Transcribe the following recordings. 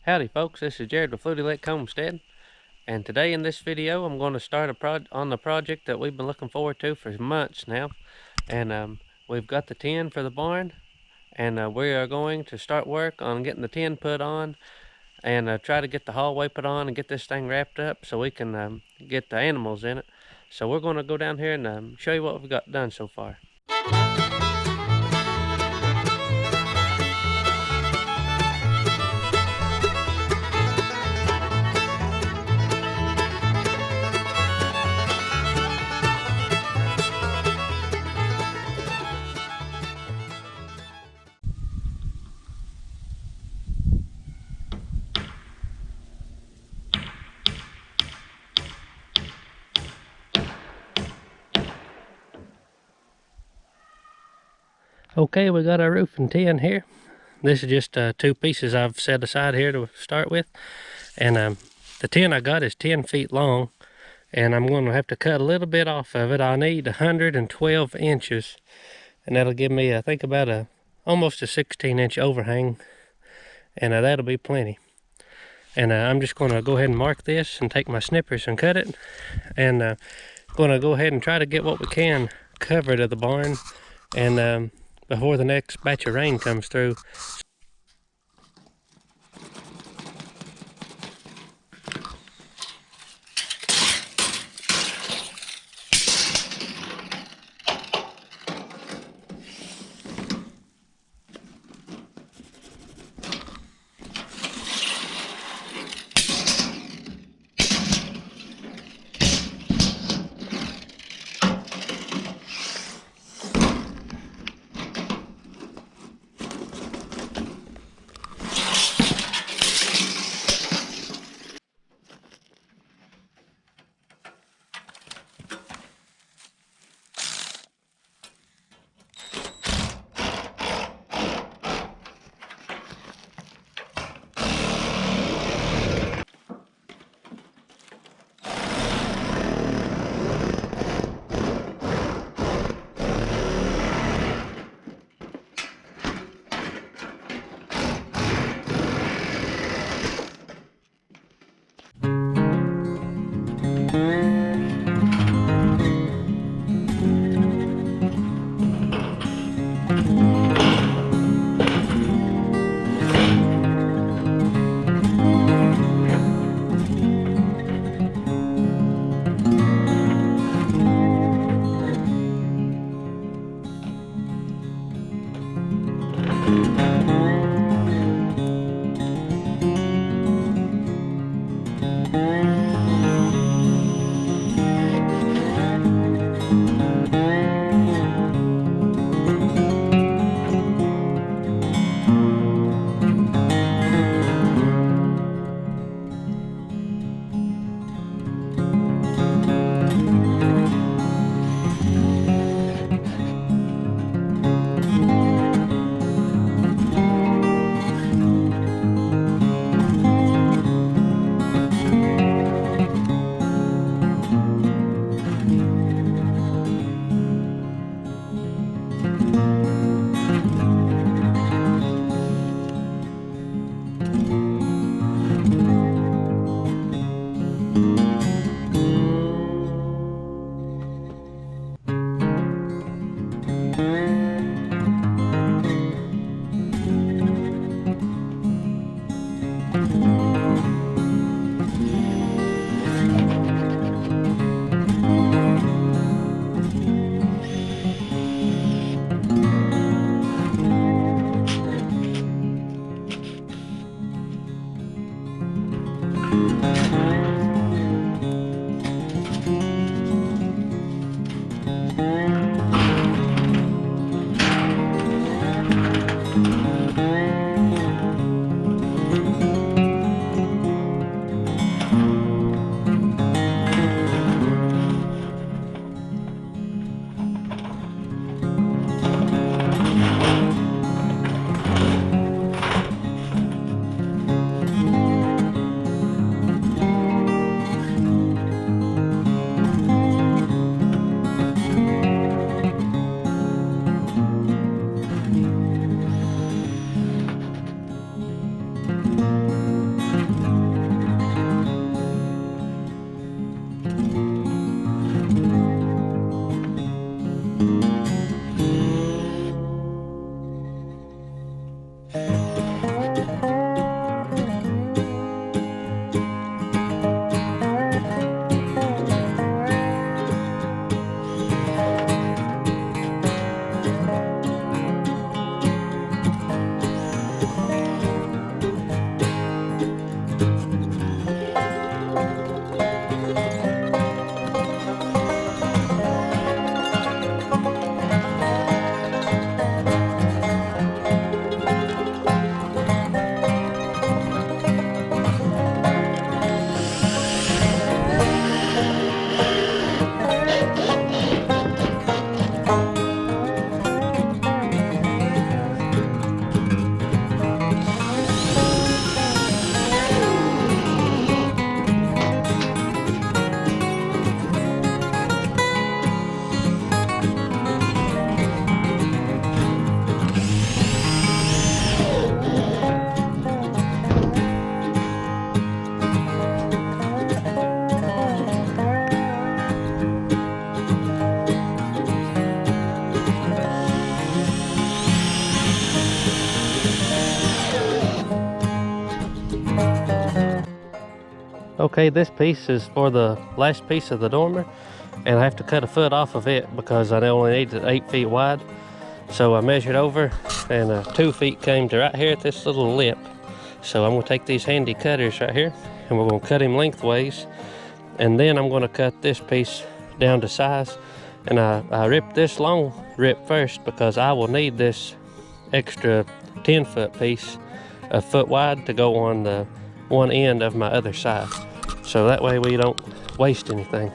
Howdy folks, this is Jared with Fluty Homestead, and today in this video I'm going to start on the project that we've been looking forward to for months now. And we've got the tin for the barn, and we are going to start work on getting the tin put on and try to get the hallway put on and get this thing wrapped up so we can get the animals in it. So we're going to go down here and show you what we've got done so far. Okay, we got our roofing tin here. This is just two pieces I've set aside here to start with. And the tin I got is 10 feet long. And I'm going to have to cut a little bit off of it. I need 112 inches. And that'll give me, I think, about almost a 16-inch overhang. And that'll be plenty. And I'm just going to go ahead and mark this and take my snippers and cut it. And going to go ahead and try to get what we can covered of the barn. And before the next batch of rain comes through. Okay, this piece is for the last piece of the dormer, and I have to cut a foot off of it because I only need it 8 feet wide. So I measured over, and 2 feet came to right here at this little lip. So I'm gonna take these handy cutters right here, and we're gonna cut him lengthways, and then I'm gonna cut this piece down to size. And I ripped this long rip first because I will need this extra 10-foot piece a foot wide to go on the one end of my other side. So that way we don't waste anything.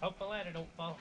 Hope the ladder don't fall.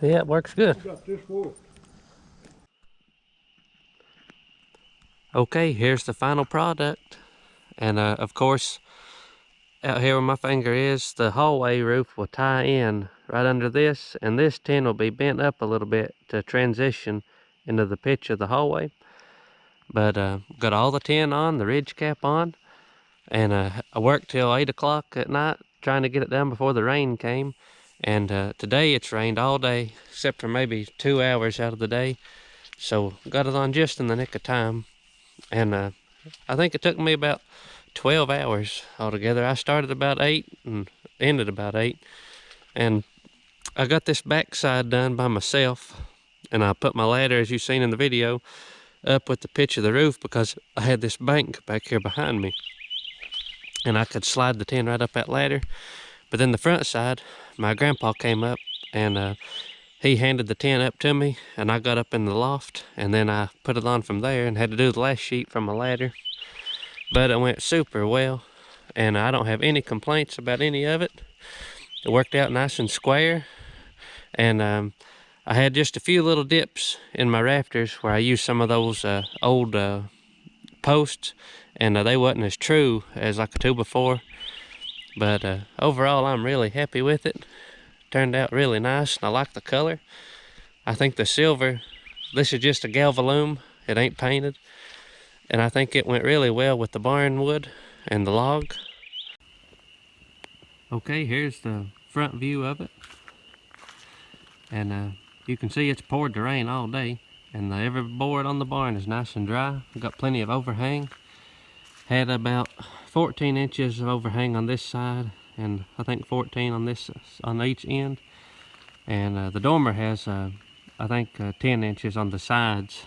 Yeah, it works good. Okay, here's the final product. And of course, out here where my finger is, the hallway roof will tie in right under this, and this tin will be bent up a little bit to transition into the pitch of the hallway. But got all the tin on, the ridge cap on, and I worked till 8 o'clock at night trying to get it done before the rain came. And today it's rained all day, except for maybe 2 hours out of the day. So got it on just in the nick of time. And I think it took me about 12 hours altogether. I started about 8 and ended about 8. And I got this backside done by myself. And I put my ladder, as you've seen in the video, up with the pitch of the roof because I had this bank back here behind me. And I could slide the tin right up that ladder. But then the front side, my grandpa came up and he handed the tin up to me, and I got up in the loft, and then I put it on from there and had to do the last sheet from my ladder. But it went super well, and I don't have any complaints about any of it. It worked out nice and square, and I had just a few little dips in my rafters where I used some of those old posts, and they wasn't as true as like a 2x4, but overall I'm really happy with it. Turned out really nice, and I like the color. I think the silver, this is just a galvalume, it ain't painted, and I think it went really well with the barn wood and the log. Okay, here's the front view of it, and you can see it's poured the rain all day, and every board on the barn is nice and dry. Got plenty of overhang. Had about 14 inches of overhang on this side, and I think 14 on this, on each end. And the dormer has I think 10 inches on the sides,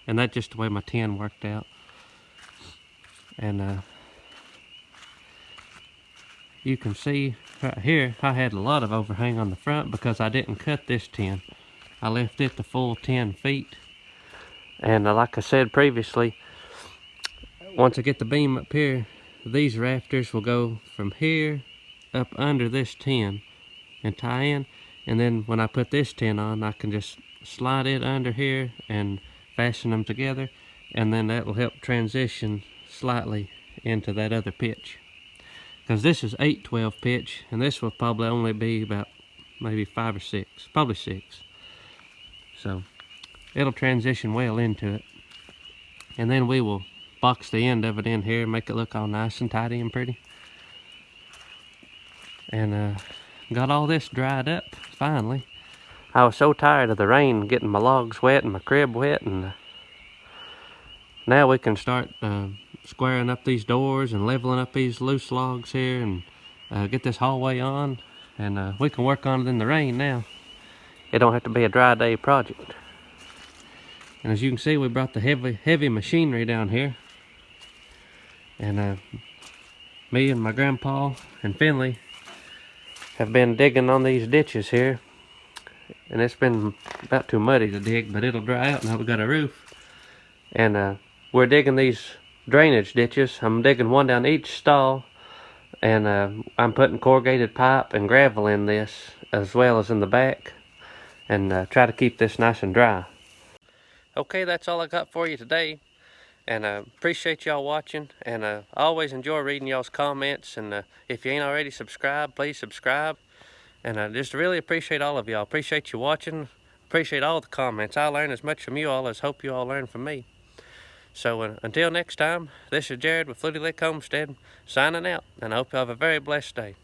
and that's just the way my tin worked out. And you can see right here I had a lot of overhang on the front because I didn't cut this tin. I left it the full 10 feet, and like I said previously, once I get the beam up here, these rafters will go from here up under this tin and tie in, and then when I put this tin on, I can just slide it under here and fasten them together, and then that will help transition slightly into that other pitch, because this is 8/12 pitch, and this will probably only be about maybe 5 or 6, probably 6, so it'll transition well into it. And then we will box the end of it in here, make it look all nice and tidy and pretty. And got all this dried up finally. I was so tired of the rain getting my logs wet and my crib wet, and now we can start squaring up these doors and leveling up these loose logs here, and get this hallway on, and we can work on it in the rain now. It don't have to be a dry day project. And as you can see, we brought the heavy machinery down here, and me and my grandpa and Finley have been digging on these ditches here, and it's been about too muddy to dig, but it'll dry out now we got a roof. And we're digging these drainage ditches. I'm digging one down each stall, and I'm putting corrugated pipe and gravel in this as well as in the back, and try to keep this nice and dry. Okay, that's all I got for you today, and appreciate y'all watching, and I always enjoy reading y'all's comments, and if you ain't already subscribed, please subscribe. And I just really appreciate all of y'all. Appreciate you watching. Appreciate all the comments. I learn as much from you all as hope you all learn from me. So until next time, this is Jared with Fluty Homestead signing out, and I hope you have a very blessed day.